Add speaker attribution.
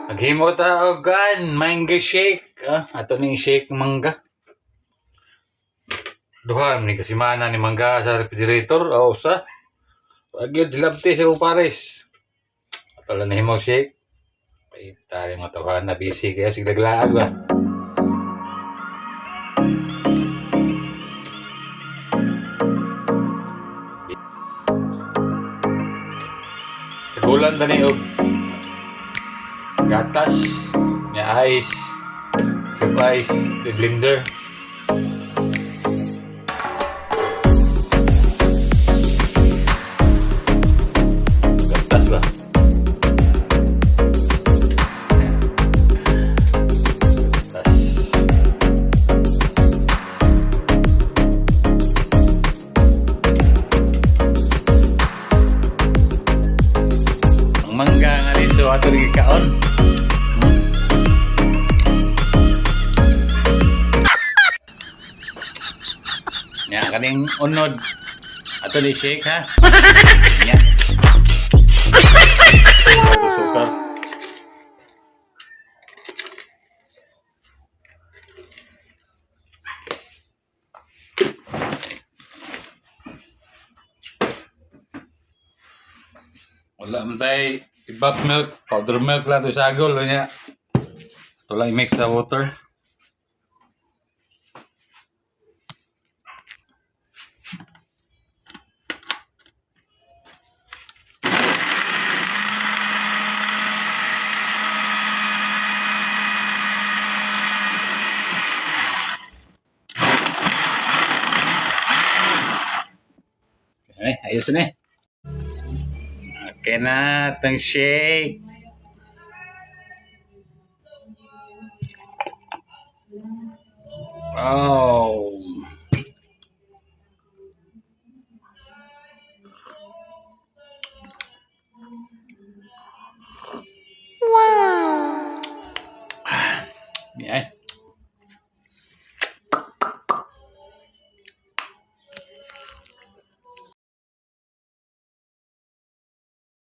Speaker 1: Naghimo ta og kan mango shake. Ato ning shake mangga. Duha ni kasi mana ni mangga sa refrigerator o sa. Agyo dilabti sa kong pares. Ato lang nahimo shake. Paita yung mga tawahan na busy kaya siglaglaag ba. Kagulan tani og gatas, nya ice, cube ice, the blender. Gatas ba? Gatas. Ang mangga nga liso ato rin kaon. Nya kaning unod ato ni shake ha. Nya. Sukar. Wala man tay ibap milk, powder milk lang to sa agol nya. Ito lang i-mix sa water. Ayos na eh. Okay na itong shake. Oh.